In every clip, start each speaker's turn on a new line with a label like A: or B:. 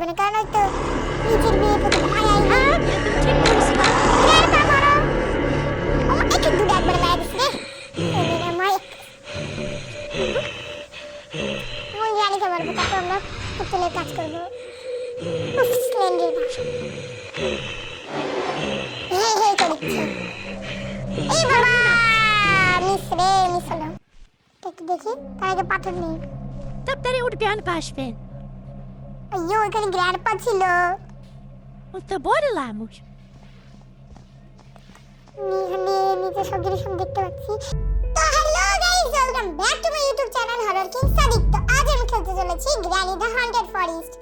A: মানে কারণ হয়তো নিজের বিয়ে করতে আয় আয়
B: হ্যাঁ তুমি ঠিক বলেছো
A: গ্র্যান্ডপা মারো আমার একটু দূরে একবার মারা দিচ্ছে রে মাই ওই গ্রানিকে মারবো তারপর আমরা পুতুলের কাজ করবো স্প্লেন্ডেড হে হে করছে এই বাবা মিস হলো একটু দেখি তার আগে পাথর নেই
B: তাড়াতাড়ি ওর গ্র্যান্ডপা আসবেন
A: अय्यो এখানে গ্র্যান্ডপা ছিল
B: ও তো বললাম
A: এখানে নিচে সব জিনিস আমি দেখতে পাচ্ছি তো hello guys welcome back to my YouTube channel horror king Sadiq তো আজ আমি খেলতে চলেছি গ্র্যানি দ্য হন্টেড ফরেস্ট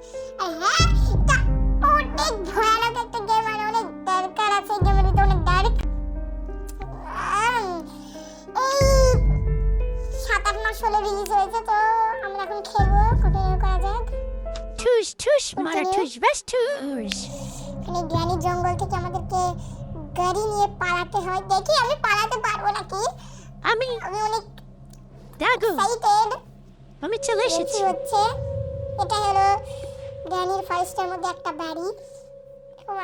A: আর হ্যাঁ এটা অনেক ভয়ানক একটা গেম আর অনেক দরকার আছে এই গেমের ভিতরে অনেক ডার্ক এই 7-8 মাস হলো রিলিজ হয়েছে তো আমরা এখন খেলবো কন্টিনিউ করা যাক
B: ঠুস ঠুস মারা ঠুস বাস ঠুস
A: এখানে গ্র্যানি জঙ্গল থেকে আমাদেরকে গাড়ি নিয়ে পালাতে হয় দেখি আমি পালাতে পারবো নাকি
B: আমি
A: অনেক
B: দাগু
A: এক্সাইটেড
B: আমি চলে
A: এসেছি
B: এসেছি
A: হচ্ছে এটা হলো গ্র্যানির ফরেস্টের মধ্যে একটা বাড়ি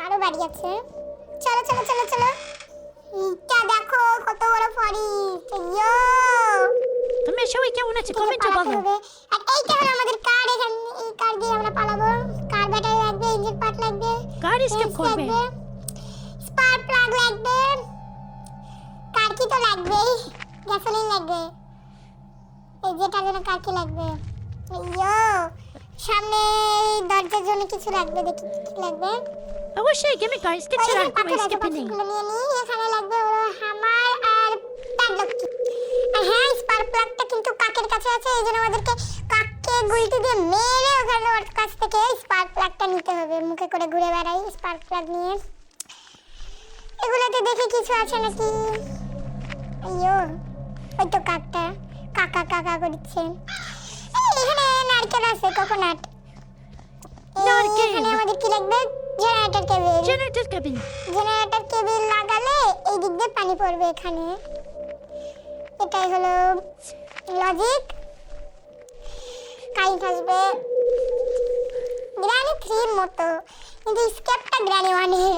A: আরো বাড়ি আছে চলো চলো চলো চলো এটা দেখো কত বড় ফরেস্ট ইয়ো
B: তুমি সবাই কেমন আছো কমেন্টে বলো
A: আর এইটা হলো আমাদের কার এখানে এই কার দিয়ে আমরা পালাবো কার ব্যাটারি লাগবে ইঞ্জিন পার্ট লাগবে
B: কার স্কেপ করবে
A: স্পার্ক প্লাগ লাগবে কার কি তো লাগবেই গ্যাসোলিন লাগবে এই যেটার জন্য কার কি লাগবে ইয়ো সামনে দরজার জন্য কিছু লাগবে দেখি কি লাগবে
B: অবশ্যই গেমে কার স্কেপ ছাড়া আর কোনো স্কেপ নেই
A: নিয়ে নিই এখানে লাগবে হলো হামার আর প্যাডলক আর হ্যাঁ স্পার্ক প্লাগটা কিন্তু কাকের কাছে আছে এই জন্য আমাদেরকে কাককে গুলতি দিয়ে মেরে ওখানে ওর কাছ থেকে স্পার্ক প্লাগটা নিতে হবে মুখে করে ঘুরে বেড়াই স্পার্ক প্লাগ নিয়ে এগুলোতে দেখি কিছু আছে নাকি আইয়ো ওই তো কাকটা কাকা কাকা করছে এখানে নারকেল আছে কোকোনাট
B: নারকেল।
A: এখানে আমাদের কি লাগবে
B: জেনারেটর কেবিন
A: লাগালে এই দিক দিয়ে পানি পড়বে এখানে এটাই হলো লজিক কারেন্ট আসবে গ্র্যানি 3 এর মতো কিন্তু স্কেপটা গ্র্যানি 1 এর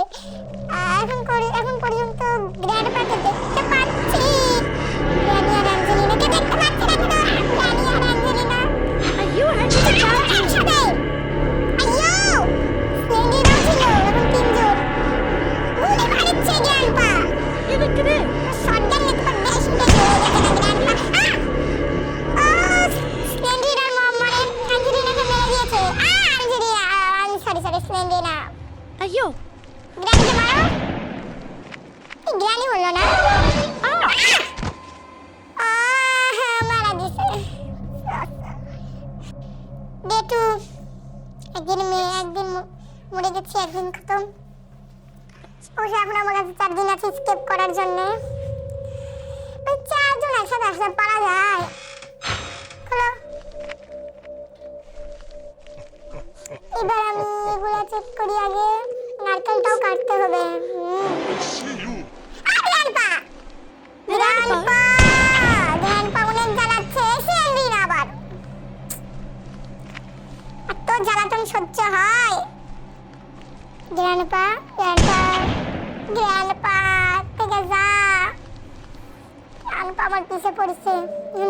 A: এখন পর্যন্ত গ্র্যান্ডপাকে দেখতে পাচ্ছি গ্র্যানি আর অ্যাঞ্জেলিনাকে দেখতে পাচ্ছি না গ্র্যানি আর অ্যাঞ্জেলিনা
B: আইয়ো হ্যান্ডেল
A: একসাথে আইয়ো স্প্লেন্ডিড ছিল এখন 3 জন গুলি মারছে গ্র্যান্ডপা
B: এদিকে করে
A: শটগান নিতে পারবে শুনতে দেখে না গ্র্যান্ডপা স্প্লেন্ডিড আর মানে অ্যাঞ্জেলিনাকে মেরে দিয়েছে অ্যাঞ্জেলিনা সরি স্প্লেন্ডিনা
B: আইয়ো
A: গ্র্যানিকে মারো গ্র্যানি হলো না মারা দিছে বেটু একদিন মরে গেছি একদিন খতম অবশ্য এখন আমার কাছে 4 দিন আছে স্কেপ করার জন্য ওই 4 জন একসাথে আসলে পারা যায় খোলো এবার আমি এগুলা চেক করি আগে নারকেলটাও কাটতে হবে গ্র্যান্ডপা অনেক জ্বালাচ্ছে সেন্ডিন আবার এত জ্বালাতন সহ্য হয় গ্র্যান্ডপা থেকে যা গ্র্যান্ডপা আমার পিছে পড়ছে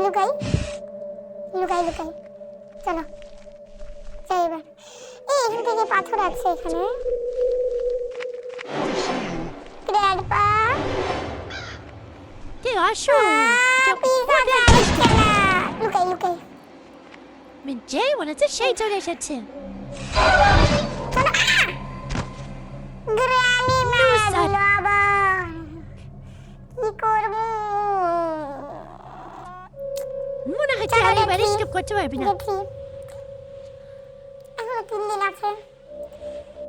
A: লুকাই চলো যাই এবার এখান থেকে পাথর আছে এখানে গ্র্যান্ডপা
B: কে আসো
A: লুকাই
B: মিন যে ওনাতে সেই চলে এসেছে
A: গ্র্যানি মারলো আবার কি করবো
B: মনে হচ্ছে আর এবার স্কিপ করতে পারবি না
A: দেখি এখনো 3 দিন আছে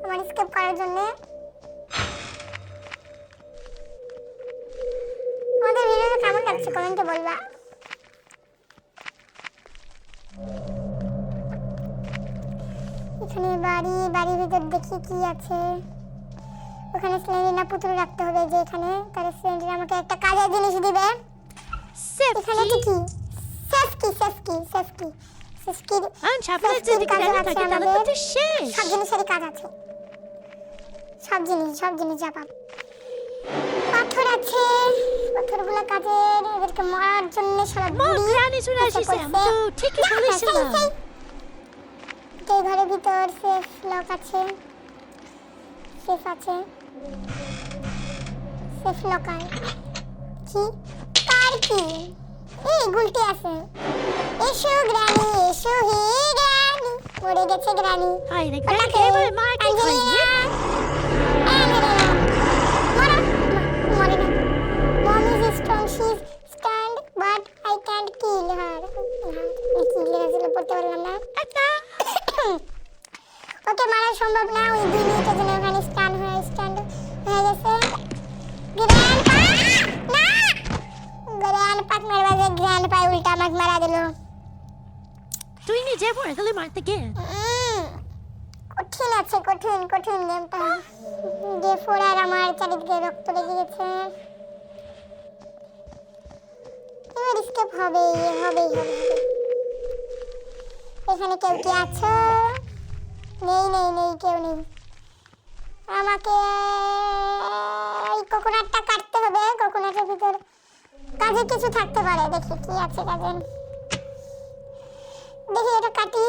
A: আমার স্কিপ করার জন্য আমাদের ভিডিও কেমন লাগছে কমেন্টে বলবা এখানে বাড়ির ভিতর দেখি কি আছে ওখানে স্লেন্ডিনা পুতুল রাখতে হবে যে এখানে তাহলে স্লেন্ডিনা আমাকে একটা কাজের জিনিস দিবে এখানে কি সেফকি সিস্কির
B: আর সামনে যদি গ্রানি থাকে তাহলে তো শেষ।
A: সব জিনিসেরই কাজ আছে, সব জিনিস যাবা। পাথর আছে, পাথরগুলো কাজের, এদেরকে মারার জন্য সারা
B: মা
A: বুড়ি
B: গ্রানি চলে আসিছে, আমি তো ঠিকই বলেছিলাম।
A: এই ঘরের ভিতর সেফ লক আছে, সেফ আছে, সেফ লকার। কি কার কি? এই গুলটি আছে। এসো গ্রানি, এসো হে গ্রানি। মরে গেছে গ্রানি।
B: আই রে গ্রানি এবার মাকে খাইয়ে।
A: Mom is strong, she's stand, but I can't kill her. পড়তে পারলাম না। ওকে মারা সম্ভব না, ওই 2 মিনিটের জন্য ওখানে স্ট্যান্ড হয়ে গেছে। গ্র্যান্ডপা মারবা যে গ্র্যান্ডপা উল্টা আমাকে মারা দিল।
B: তুই নিজে পড়ে গেলে মারতে গে।
A: কঠিন আছে, কঠিন গেমটা। যে ফোড়ার আমার চারিদিকে রক্ত লেগে গেছে। এবার স্কেপ হবে। এখানে কেউ কি আছো? নেই, কেউ নেই। আমাকে এই কোকোনাটটা কাটতে হবে। কোকোনাটের ভিতর কাজে কিছু থাকতে পারে। দেখি কি আছে কাজে। দেখি এটা কাটি।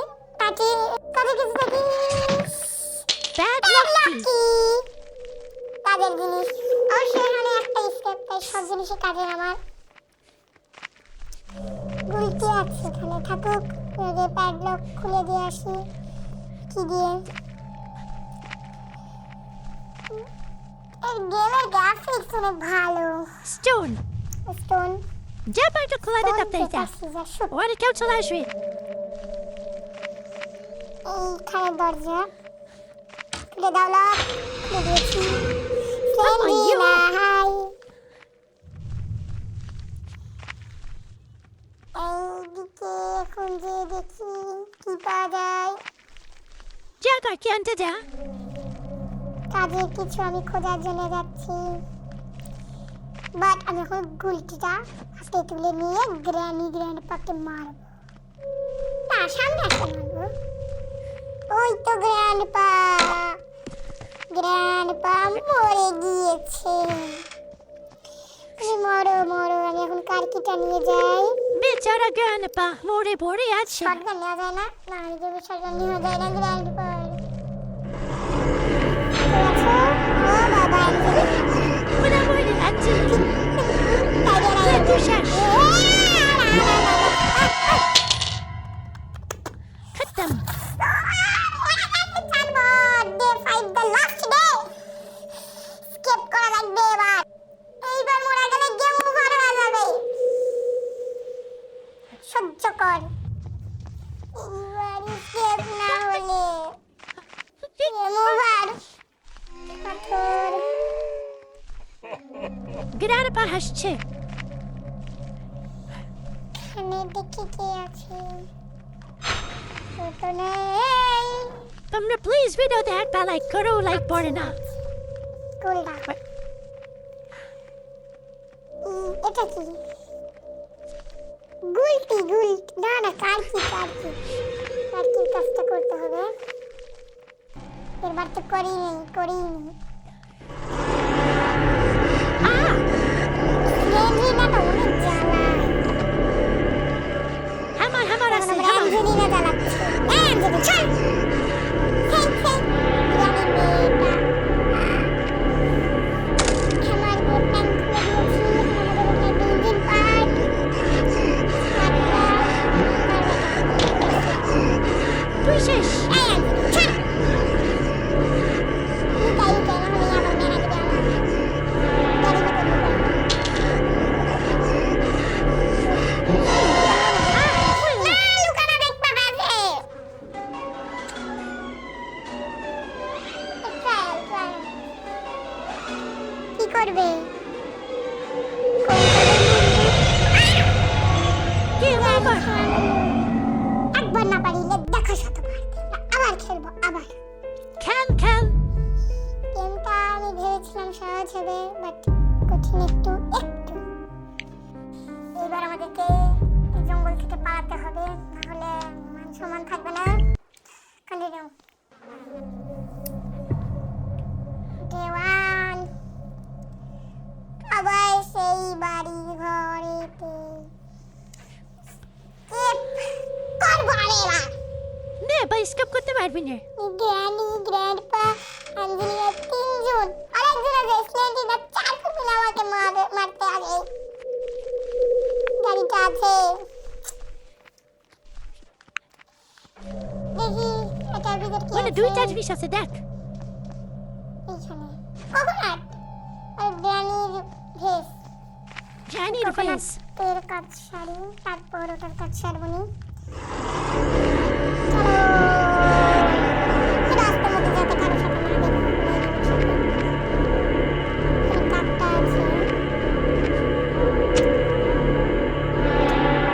A: কাজে কিছু থাকি।
B: Bad lucky.
A: কাজের জিনিস। অবশ্যই এখানে একটা স্কেপ, তাই সব জিনিসই কাজের আমার। গুলতি আছে এখানে, থাকুক। প্যাডলক খুলে দিয়ে আসি। কি দিয়ে? এই গেমের গ্রাফিক্স অনেক ভালো।
B: স্টোন যা বাইটা খোলা দিতে পেরেছা। ওরে কেউ চলে আসবে।
A: এইখানে দরজা খুলে দাও। খুলে দিয়েছি। হাই। এইদিকে এখন যে দেখি কি পাওয়া যায়।
B: যা কাকি আনতে যা।
A: কাজের কিছু আমি খোঁজার জন্য যাচ্ছি, বাট আমি এখন গুলটিটা হাতে তুলে নিয়ে গ্র্যান্ডপাকে মারবো। না, সামনে আসতে মারবো। ওই তো গ্র্যান্ডপা মরে গিয়েছে। মরো। আমি এখন কারকিটা নিয়ে যাই।
B: বেচারা গ্র্যান্ডপা মরে পড়ে আছে।
A: শটগান নেওয়া যায় না? না, আমি যে শটগান নেওয়া যায় না। গ্র্যান্ডপা ও বাবা,
B: Muna muna Anjali. Tu শেষ। খতম।
A: এইবার মোরা গেলে গেম ওভার হয়ে যাবে। সহ্য কর। এইবার স্কেপ না হলে গেম ওভার। পাথর।
B: গ্র্যান্ডপা হাসছে।
A: এখানে দেখি কে আছে। তো নেই।
B: তোমরা প্লিজ ভিডিওতে একটা লাইক করো, লাইক পড়ে না।
A: গোলডা। এটা কি? গুলটি। না, কারকির কাজটা করতে হবে। এবার তো করিনি। লেনজিনা তো অনেক জ্বালায়।
B: হামার আছে।
A: লেনজিনা জ্বালাচ্ছে। লেনজিনা চল। জানি মেয়েটা। আমার বোটটা খুলে দিয়েছি। আমাদের ওখানে ইঞ্জিন পার্ট।
B: তুই শেষ।
A: চল। লুকাই না হলে আবার মেরা দিবে আমার। লুকানো দেখতে পাবে। কি করবে?
B: কে বাবা?
A: একবার না পারিলে দেখা শতবার। আবার খেলবো।
B: খেল।
A: গেমটা আমি ভেবেছিলাম সহজ হবে, বাট কঠিন একটু। এবার আমাদেরকে এই জঙ্গল থেকে পালাতে হবে, নাহলে মানুষ
B: opener.
A: গ্র্যানি, গ্র্যান্ডপা, অ্যাঞ্জেলিনা তিনজন। আরেকজন আছে স্লেন্ডিনা, 4 ফুট মিলে আমাকে মারতে আসে। গাড়িটা আছে। দেখি এটার ভিতর কি
B: What
A: আছে।
B: a দুইটা জিনিস আছে দেখ।
A: এইখানে কোকোনাট আর গ্র্যানির ভেস।
B: জানির ফেস।
A: কোকোনাটের কাজ সারি, তারপর ওটার কাজ সারবনি। চলো রাস্তার মধ্যে যাতে কারো সাথে না দেখা কাঠটা আছে,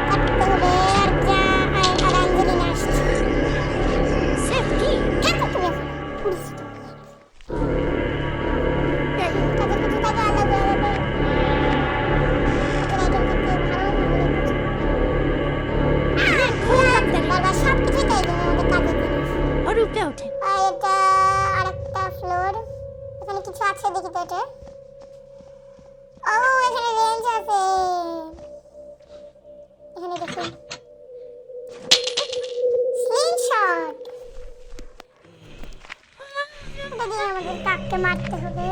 A: কাটতে হবে। আর যা আর অ্যাঞ্জেলিনা আসছে।
B: সেফ কি?
A: থাকো তুমি এখন, পুলিশ তাদের কিছু টাকা আলাদা আলাদা বারবার সব কিছুই তাই জন্য আমাদের কাজের জিনিস।
B: ওর উপরে ওঠে।
A: আর এটা আরেকটা ফ্লোর। এখানে কিছু আছে দেখি তো এটা। ও এখানে রেঞ্জ আছে। এখানে দেখি স্লিংশট। এটা দিয়ে আমাদের কাককে মারতে হবে।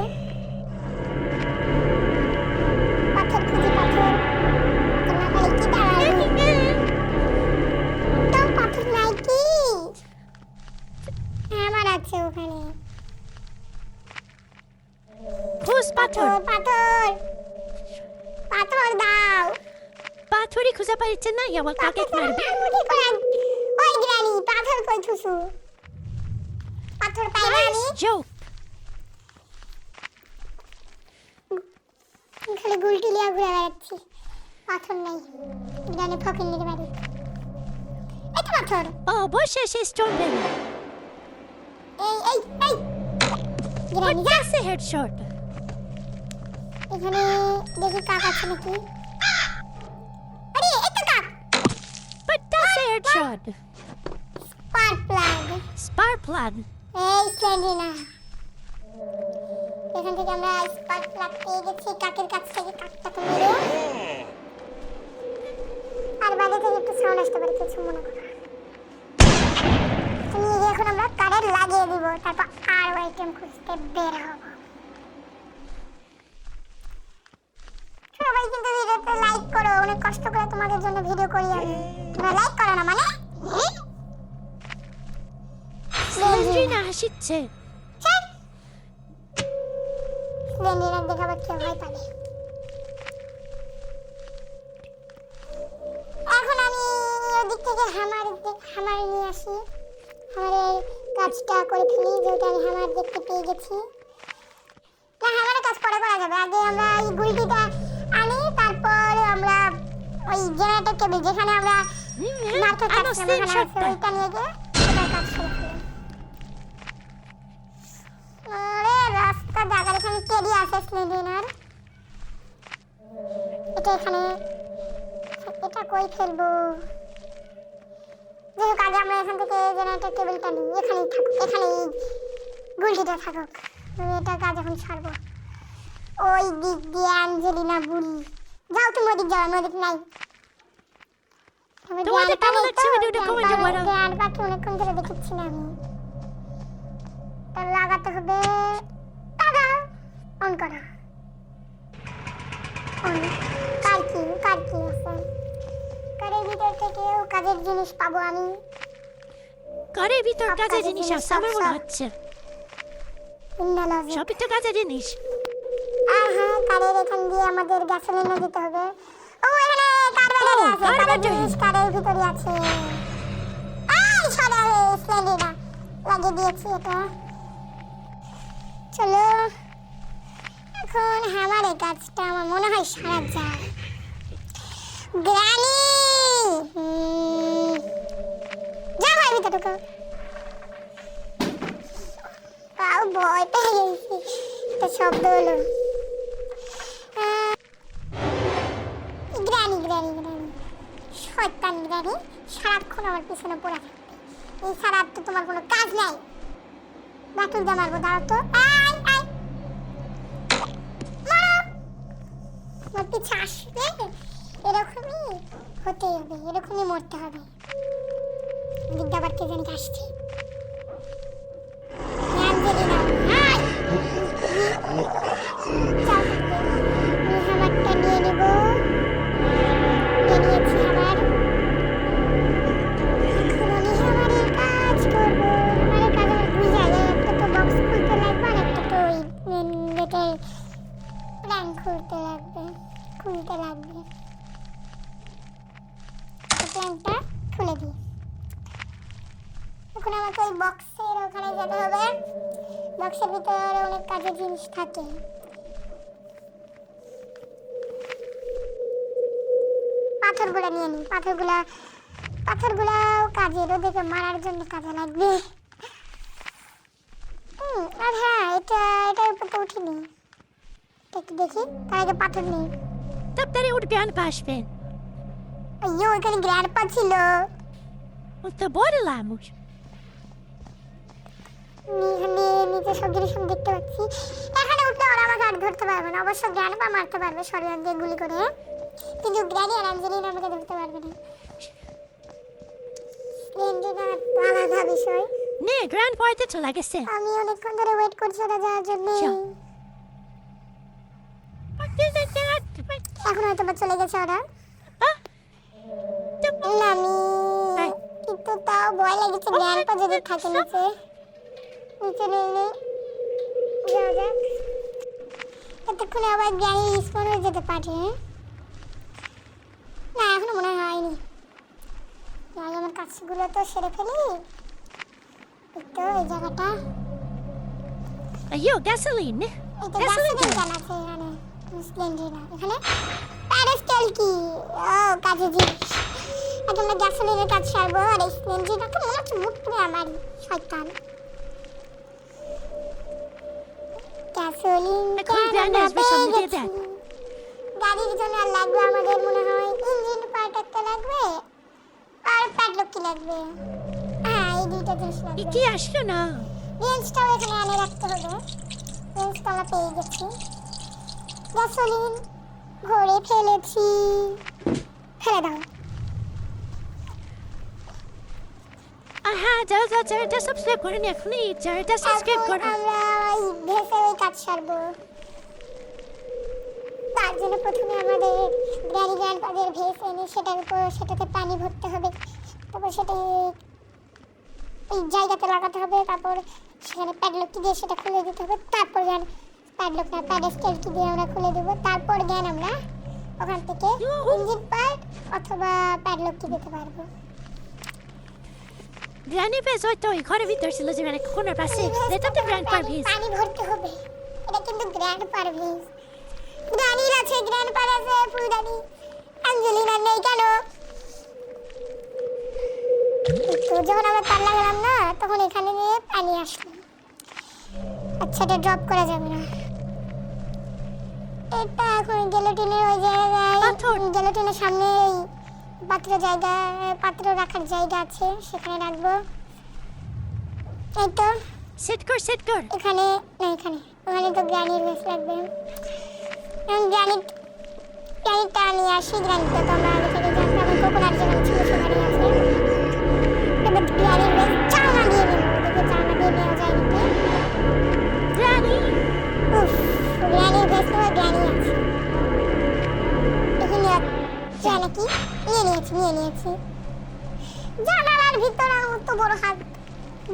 A: পাথর খুঁজি, পাথর না পেলে কি দাঁড়াবে? তো পাথর নাই কি? আমার আছে ওখানে।
B: খুঁজ পাথর।
A: পাথর পাথর দাও।
B: পাথরই খুঁজে পাইছে না, আমার কাকে মারবে?
A: ওই গ্রানি পাথর কই থুসু? পাথর পাই না আমি।
B: জোক।
A: খালি গুলটি লিয়া ঘুরে বেড়াচ্ছি। পাথর নাই। গ্রানি ফকির নিতে পারি। এই তো পাথর।
B: অবশেষে স্টোন পেল।
A: এই গ্রানি যা।
B: আছে হেডশট।
A: এখানে দেখি কাক আছে নাকি। আরে এই তো কাক।
B: But that's a headshot.
A: Spark plug.
B: Spark plug.
A: এই স্ল্যান্ডিনা। এখান থেকে আমরা স্পার্ক প্লাগ পেয়ে গেছি কাকের কাছ থেকে। কাকটাকে মেরে আর বাইরে থেকে একটু সাউন্ড আসতে পারে, কিছু মনে করো না। তুমি এখন আমরা কারেন্ট লাগিয়ে দিব, তারপর আর আইটেম খুঁজতে বের হব। সবাই কিন্তু ভিডিওতে লাইক করো, অনেক কষ্ট করে তোমাদের জন্য ভিডিও করি আমি। তোমরা লাইক করো না মানে?
B: স্লেন্ড্রিনা হাসিচ্ছে।
A: স্লেন্ডিনা দেখাবার কেউ ভয় পাবে। এখন আমি ওদিক থেকে হামার নিয়ে আসি। হামারের কাজটা করে ফেলি, যেহেতু আমি হামার দেখতে পেয়ে গেছি। না, হামারের কাজ পরে করা যাবে। আগে আমরা এই গুলটিটা আনি, তারপর আমরা ওই জেনারেটর কেবল যেখানে আমরা মারতে চাচ্ছিলাম ওখানে আছে, ওইটা নিয়ে গিয়ে ওটার কাজ করে ফেলি। আরে রাস্তা জায়গার এখানে টেডি আছে স্লেন্ডিনার। এটা এখানে, এটা কই ফেলবো? যেহেতু আগে আমরা এখান থেকে জেনারেটর কেবলটা নিই, এখানেই থাকুক, এখানেই গুলটিটা থাকুক। আমি এটা কাজ এখন ছাড়বো। ওই দিক দিয়ে অ্যাঞ্জেলিনা বুড়ি। যাও তুমি ওদিক যাও, আমি ওদিক নাই।
B: তোমাদের কেমন লাগছে ভিডিওটা কমেন্টে বলো।
A: জ্ঞান পাখি অনেকক্ষণ ধরে দেখেছি না আমি। তার লাগাতে হবে। টাকা অন করা। অন। কার কি আছে? কারের ভিতর থেকেও কাজের জিনিস পাবো আমি।
B: ঘরের ভিতর কাজের জিনিস আছে আমার মনে হচ্ছে।
A: ইন্দালজি।
B: সবই তো কাজের জিনিস।
A: হ্যাঁ, কারের এখান দিয়ে আমাদের গ্যাসোলিন দিতে হবে। ও এখানে কার ব্যাটারি আছে,
B: কার
A: কারের
B: ব্যাটারি?
A: জিনিস কারের ভিতরে আছে। সরা স্লেন্ডিনা লাগিয়ে দিয়েছি এটা। চলো এখন হামারে কাজটা আমার মনে হয় সারা যায়। গ্রানি যা ভাই ভিতরে ঢুকো। তাও ভয় পেয়ে গেছি, একটা শব্দ হলো। গ্রানি শয়তান গ্রানি, সারাক্ষণ আমার পিছনে পড়ে থাকবে। এই ছাড়া তো তোমার কোনো কাজ নাই। বাটুল দিয়ে মারবো, দাঁড়াও তো। আমার পিছে আসবে, এরকমই হতেই হবে, এরকমই মরতে হবে। দিকটা আবার কে জানি আসছে। খুলতে লাগবে প্ল্যানটা খুলে দিই। এখন আমাকে ওই বক্সের ওখানে যেতে হবে। বক্সের ভিতরে অনেক কাজের জিনিস থাকে। পাথরগুলো নিয়ে নিই। পাথরগুলাও কাজের, ওদেরকে মারার জন্য কাজে লাগবে। আর হ্যাঁ, এটার উপর তো উঠিনি। একটু দেখি, তার আগে পাথর নেই।
B: তাড়াতাড়ি উঠ, গ্র্যান্ডপা আসবেন।
A: আইয়ো, এখানে গ্র্যান্ডপা ছিল।
B: তো বললাম
A: নিচে সব জিনিস আমি দেখতে পাচ্ছি। এখানে উঠলে ওরা আমাকে আর ধরতে পারবে না। অবশ্য গ্র্যান্ডপা মারতে পারবে শরীর দিয়ে গুলি করে, কিন্তু গ্র্যানি আর অ্যাঞ্জেলিনা আমাকে ধরতে পারবে না। অ্যাঞ্জেলিনা আলাদা বিষয়।
B: নে, গ্র্যান্ডপাতে চলে গেছে।
A: আমি অনেকক্ষণ ধরে ওয়েট করছি ওরা যাওয়ার জন্য। এখন হয়তো বা চলে গেছে ওরা। না, আমি কিন্তু তাও ভয় লেগেছে। গ্র্যান্ডপা যদি থাকে নিচে নেই যাওয়া যাক। এতক্ষণে আবার গ্র্যানি রিসপন্ড হয়ে যেতে পারে। না, এখনো মনে হয়নি। আমার কাজগুলো তো সেরে ফেলি। তো এই জায়গাটা,
B: আইয়ো, গ্যাসোলিন।
A: এটা গ্যাসোলিন কেন আছে এখানে? স্প্লেন্ডার এখানে প্যারাস্টেল কি? ও, কাজে জিনিস। এখন আমরা গ্যাসোলিনের কাজ সারবো। আর এই স্প্লেন্ডারটা মনে হচ্ছে মুখ পুরো আমার শয়তান। গ্যাসোলিন গাড়ির জন্য আর লাগবে আমাদের মনে হয় ইঞ্জিন পার্ট একটা লাগবে আর প্যাডলক কি লাগবে। হ্যাঁ, এই দুইটা জিনিস লাগবে।
B: কি আসলো না?
A: রেঞ্জটাও এখানে আনে রাখতে হবে। রেঞ্জটা আমরা পেয়ে গেছি। গ্যাসোলিন ভরে ফেলেছি। ফেলে দাও।
B: হ্যাঁ, যাও চ্যানেলটা সাবস্ক্রাইব করে নি এখনই। চ্যানেলটা সাবস্ক্রাইব করো।
A: আমরা ওই ভেসে ওই কাজ সারবো। তার জন্য প্রথমে আমাদের গ্র্যান্ডপাদের ভেস এনে সেটাতে পানি ভরতে হবে। তারপর সেটা এই জায়গাতে লাগাতে হবে। তারপর সেখানে প্যাডলক দিয়ে সেটা খুলে দিতে হবে। তারপর প্যাডলক না, প্যাডেস্টেল কি দিয়ে আমরা খুলে দেবো। তারপর আমরা ওখান থেকে ইঞ্জিন পার্ট অথবা প্যাডলক কি দিতে পারবো।
B: গ্র্যানি ভেস হয়তো ওই ঘরের ভিতর ছিল, যে মানে কোনার পাশে। এটাতে গ্র্যান্ডপার ভেস।
A: পানি ভরতে হবে। এটা কিন্তু গ্র্যান্ডপার ভেস। গ্র্যানির আছে, গ্র্যান্ডপার আছে, ফুলদানি। অ্যাঞ্জেলিনা নেই কেন? তো যখন আমরা তার লাগালাম না, তখন এখানে নিয়ে পানি আসলো। আচ্ছা, এটা ড্রপ করা যাবে না। এটা এখন গেলোটিনের ওই জায়গায়, গেলোটিনের সামনে পাত্র রাখার জায়গা আছে, সেখানে রাখবো। এই তো
B: সেট কর।
A: এখানে না, ওখানে তো গ্র্যানির ভেস লাগবে। এখন গ্র্যানিটা নিয়ে আসি। গ্র্যানিটা তো আমরা আগে থেকে জানতাম। আমার কোকোনাট যেখানে ছিল সেখানে আছে। এবার গ্র্যানির ভেস চালনা দিয়ে নেবো। ওদিকে চালনা দিয়ে নেওয়া যায় নাকি? গ্র্যানির ভেস তো গ্র্যানি আছে এখানে যায় নাকি? নিয়ে নিয়েছি। জানালার ভিতরে মতো বড় হাত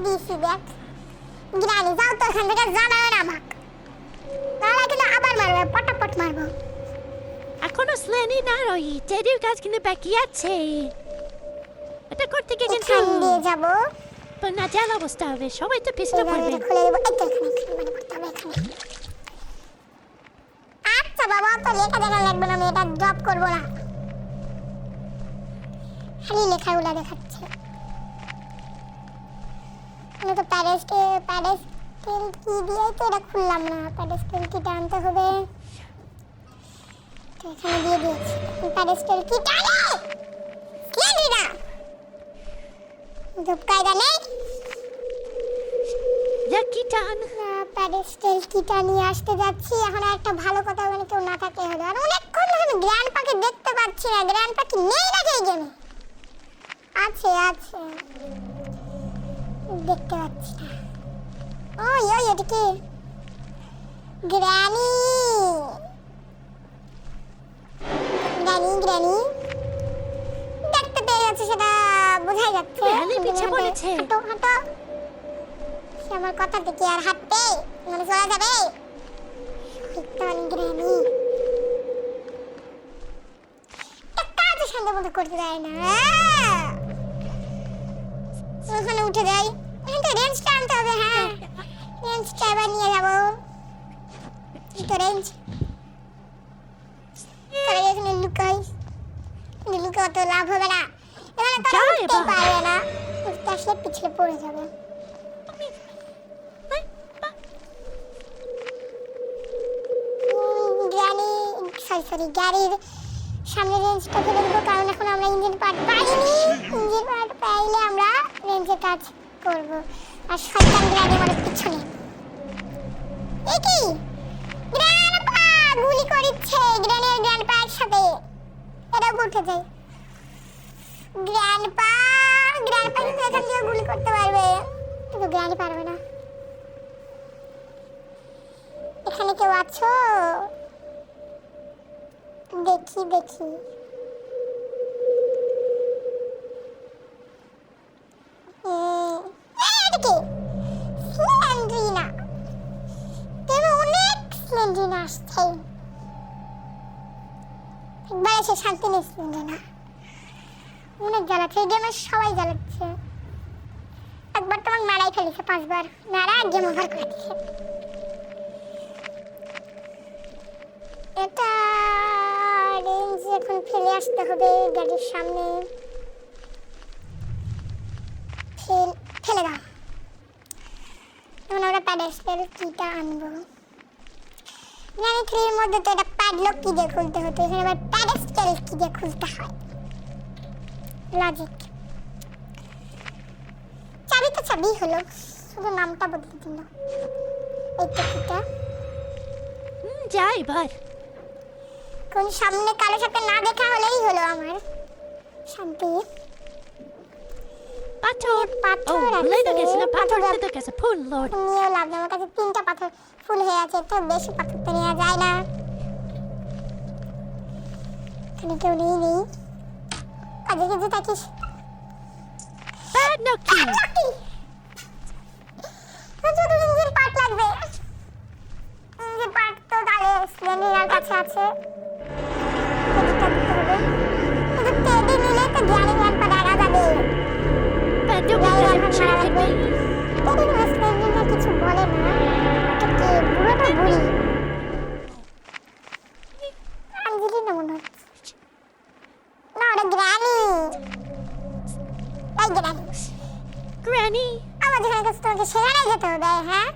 A: দিয়েছি। দেখ গ্র্যানি, যাও তো এখান থেকে, জানালা না ভাগ, তাহলে কিন্তু আবার মারবে, পটাপট মারবো।
B: এখনো স্লেনি না, ওই টেডির কাজ কিন্তু বাকি আছে। এটা করতে গিয়ে কিন্তু
A: এখান দিয়ে যাবো।
B: না, জাল অবস্থা হবে, সবাই তো পিছনে পড়বে।
A: খুলে দেবো। এই তো এখানে আচ্ছা বাবা, তো লেখা দেখা লাগবে না। আমি এটা ড্রপ করবো না, খালি লেখাগুলা দেখাচ্ছে। আমি তো প্যাডেস্টেল কি দিয়ে তো এটা খুললাম না। প্যাডেস্টেল কিটা আনতে হবে। তো এখানে দিয়ে দিয়েছি প্যাডেস্টেল কিটা। না কায়দা নেই। প্যাডেস্টেল কিটা নিয়ে আসতে যাচ্ছি। এখন একটা ভালো কথা, মানে কেউ না থাকলে হলো। আর অনেকক্ষণ ধরে আমি গ্র্যান্ডপাকে দেখতে পাচ্ছি না। গ্র্যান্ডপা কি নেই নাকি এই গেমে? আছে, দেখতে পাচ্ছি না। ওই এটা কি? গ্র্যানি দেখতে পেয়ে যাচ্ছে, সেটা বোঝাই যাচ্ছে। হাঁটো। সে আমার কথা থেকে আর হাঁটতে মানে চলে যাবে। গ্র্যানি সুন্দর মতো করতে দেয় না। ওখানে উঠে যাই, এখানটা রেঞ্জটা আনতে হবে। হ্যাঁ, রেঞ্জটা এবার নিয়ে যাবো। তো রেঞ্জ তাহলে এখানে লুকাই, লুকে অত লাভ হবে না, এখানে তারা উঠতে পারবে না, উঠতে আসলে পিছলে পড়ে যাবে। গাড়ির সামনে রেঞ্জটা ফেলে দেবো, কারণ এখন আমরা ইঞ্জিন পার্ট পাইনি। ইঞ্জিন পার্ট পাইলে আমরা রেঞ্জের কাজ করব। আর শয়তান গ্রানি আমার পিছনে। এ কি গ্র্যান্ডপা গুলি করিচ্ছে, গ্রানি আর গ্র্যান্ডপা একসাথে। এটাও উঠে যায়। গ্র্যান্ডপা কিন্তু এখান থেকে গুলি করতে পারবে, কিন্তু গ্রানি পারবে না। এখানে কেউ আছো? দেখি স্লেন্ড্রিনা, তেমন অনেক স্লেন্ড্রিনা আসছে। একবার এসে শান্তি নেই স্লেন্ড্রিনা, অনেক জ্বালাচ্ছে। এই গেমে সবাই জ্বালাচ্ছে। একবার তোমার মারাই ফেলেছে 5 বার, মারা গেম ওভার করে দিয়েছে। এটা রেঞ্জ এখন ফেলে আসতে হবে গাড়ির সামনে। ফেলে দাও। এখন আমরা প্যাডেস্টেল কিটা আনবো। জানি 3 এর মধ্যে তো এটা প্যাডলক কি দিয়ে খুলতে হতো, এখানে আবার প্যাডেস্টেল কি দিয়ে খুলতে হয়। লজিক। চাবি তো চাবি হলো, শুধু নামটা বদলে দিল। এই তো কিটা
B: যাই এবার।
A: কোন সামনে কালো সাথে না দেখা হলেই হলো আমার শান্তি।
B: পাথর
A: আছে।
B: লেগে গেছে না, পাথর লেগে গেছে ফুল লোড।
A: নিয়ে লাভ নেই, আমার কাছে 3টা পাথর ফুল হয়ে আছে, তো বেশি পাথর তো নেওয়া যায় না। এখানে কেউ নেই। কাজে কাজে থাকিস।
B: নাকি
A: শুধু ইঞ্জিন পার্ট লাগবে। ইঞ্জিন পার্ট তো তাহলে স্লেন্ডারের কাছে আছে, সেটা দিতে হবে। কিন্তু টেডি নিলে তো গ্রানি গ্র্যান্ডপা দেখা যাবে। টেডি স্লেন্ডার কিছু বলে না, এটা কে? বুড়োটা বুড়ি আঞ্জলি না মনে হচ্ছে। না, ওটা গ্রানি। এই
B: গ্র্যানি,
A: আমার যেখানে কাছে তোমাকে সেখানে যেতে হবে। হ্যাঁ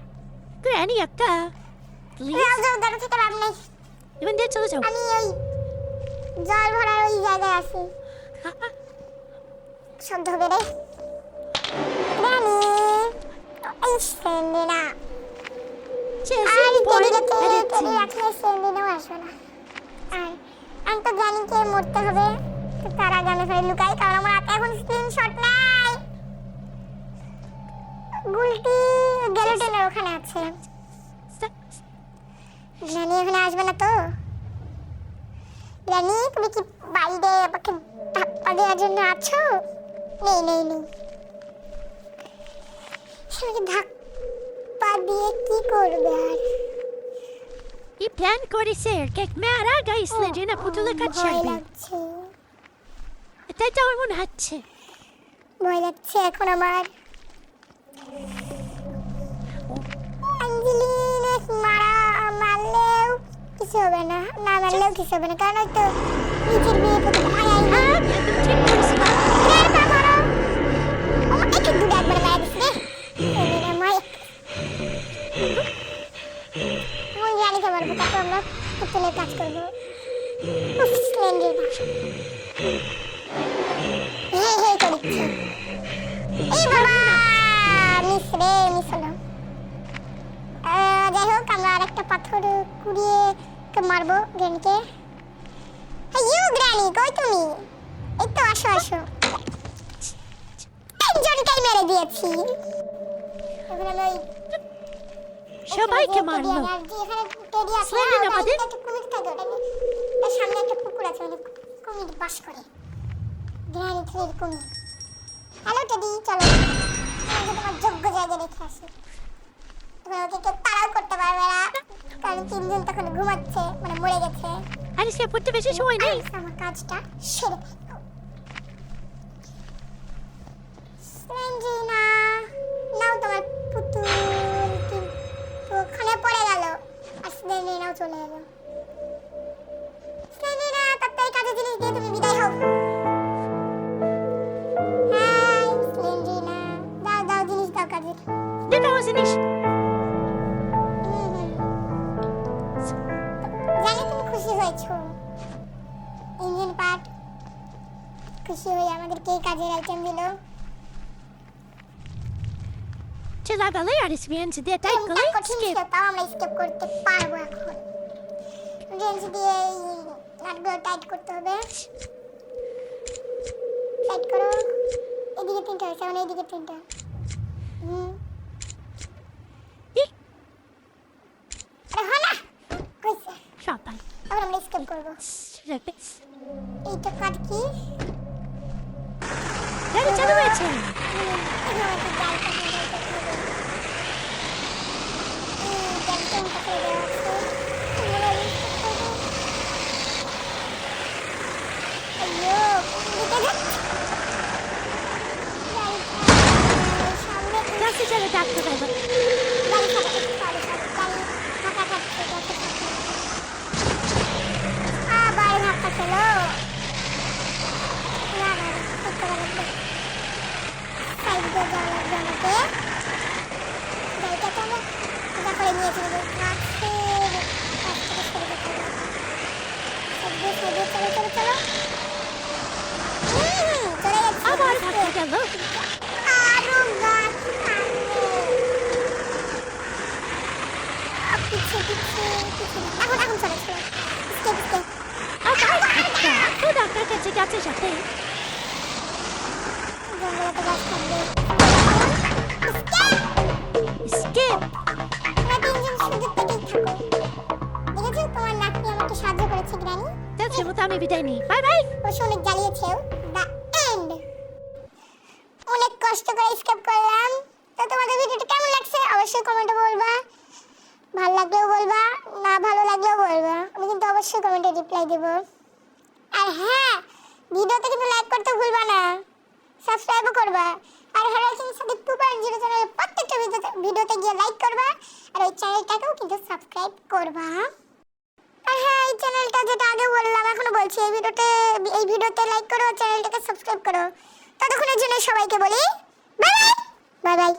B: গ্র্যানি একটা প্লিজ
A: দাঁড়া থেকে লাভ নেই।
B: ইভেন দিয়ে চলে যাও।
A: আমি ওই জল ভরার ওই জায়গায় আছি। শব্দ হবে রে গ্রানি। এই সেন্ডিনা আর টেডি রাখলে সেন্ডিনাও আসবে না। আর আমি তো গ্রানিকে মরতে হবে, তার আগে আমি ফেলে লুকাই, কারণ আমার হাতে এখন স্ক্রিনশট নাই। গুলটি গ্যালেটনের ওখানে আছে। গ্রানি এখানে আসবে না তো? গ্রানি তুমি কি বাইরে আমাকে ধাপ্পা দেওয়ার জন্য আছো? নেই। সে ধাপ্পা দিয়ে কি করবে? আর
B: কি প্ল্যান করেছে? কেক মারা গাইসলে জেনা পুতুলের কাছে
A: ভয়
B: আসবে।
A: লাগছে,
B: এটাই তো আমার মনে হচ্ছে।
A: ভয় লাগছে এখন আমার। অ্যাঞ্জেলিনা মারলেও কিছু হবে না, না মারলেও কিছু হবে না, কারণ হয়তো নিজের বিয়ে করতে
B: হ্যাঁ একদম ঠিক করেছি।
A: একটু দূরে একবার মারা দিচ্ছে রে। আমি জানি কে মারবো, তারপর আমরা পুতুলের কাজ করবো। হে করছে। এই বাবা মিস হলো। যাই হোক, আমরা আরেকটা পাথর কুড়িয়ে মারবো গ্র্যানিকে। ইউ গ্র্যানি, কই তুমি? এই তো আসো। একজনকেই মেরে দিয়েছি। এখন আমি ওই
B: সবাইকে মারলো। স্লেন্ডার আমাদের
A: তার সামনে একটা পুকুর আছে, মানে কুমির বাস করে। গ্র্যানি থ্রির কুমির। হ্যালো টেডি, চলো তোমার যোগ্য জায়গায় রেখে আসি। ওকে কেউ তাড়াও করতে পারবে না, কারণ 3 জন তখন ঘুমাচ্ছে, মানে মরে গেছে।
B: আরে সে পড়তে বেশি সময় নেই।
A: আমার কাজটা সেরে ফেলবো। চলে এলো। স্লেনিরা তাড়াতাড়ি কাজের জিনিস দিয়ে তুমি বিদায় হও। হাই স্লেনিরা, দাও দাও জিনিস দাও কাজের।
B: দে দাও জিনিস।
A: জানি তুমি খুশি হয়েছো। ইঞ্জিন পার্ট খুশি হয়ে আমাদেরকে এই কাজের আইটেম দিল।
B: Ce la dalai are svienți de tai
A: কোনটা
B: călăi
A: কঠিন ছিল তাও আমরা স্কেপ করতে পারবো এখন। রেঞ্জ দিয়ে এই নাটগুলো টাইট করতে হবে। টাইট করো। এদিকে তিনটা হয়েছে, এখন এইদিকে তিনটা। আরে হয় না হয়েছে।
B: Șoapă.
A: এবার আমরা স্কেপ করবো।
B: Repet.
A: এইটা কাট কি?
B: Care ce nu ce? Ia să cere dacă trebuie.
A: আবার ধাক্কা খেলো। না না ঠিক করে রাখবে। সাইড দিয়ে যাওয়া লাগবে আমাকে। গাড়িটা তো আমরা সোজা করে নিয়েছি, কাছের কাছ থেকে সরে যেতে হবে। সাইড দিয়ে চলো চলো চলো। চলে যাচ্ছি।
B: Abar dacă gălă.
A: আরো গাছ সামনে। পিছে পিছে পিছে। এখন চলে চলো। Step step.
B: Abar dacă. Tu dacă ce gațe jate.
A: জঙ্গলে তো গাছ থাকবে।
B: Skip.
A: তোমরা তিনজন সুযোগ থেকেই থাকো। দেখেছো তোমার নাতনি আমাকে সাহায্য করেছে গ্রানি।
B: Te-ați mult am বিদায় নি. Bye bye.
A: অবশ্য অনেক জ্বালিয়েছেও। The end. অনেক কষ্ট করে স্কেপ করলাম। তো তোমাদের ভিডিওটা কেমন লাগছে অবশ্যই কমেন্টে বলবা। ভালো লাগলেও বলবা, না ভালো লাগলেও বলবা। আমি কিন্তু অবশ্যই কমেন্টে রিপ্লাই দেব। আর হ্যাঁ, ভিডিওতে কিন্তু লাইক করতে ভুলবা না, সাবস্ক্রাইবও করবা। আর হরর কিং সাদিক 2.0 চ্যানেলের প্রত্যেকটা ভিডিওতে গিয়ে লাইক করবা, আর ওই চ্যানেলটাকেও কিন্তু সাবস্ক্রাইব করবা। আর হ্যাঁ, এই চ্যানেলটা যেটা আগে বললাম এখনো বলছি, এই ভিডিওতে লাইক করো, চ্যানেলটাকে সাবস্ক্রাইব করো। ততক্ষণের জন্য সবাইকে বলি বাই বাই। Bye bye.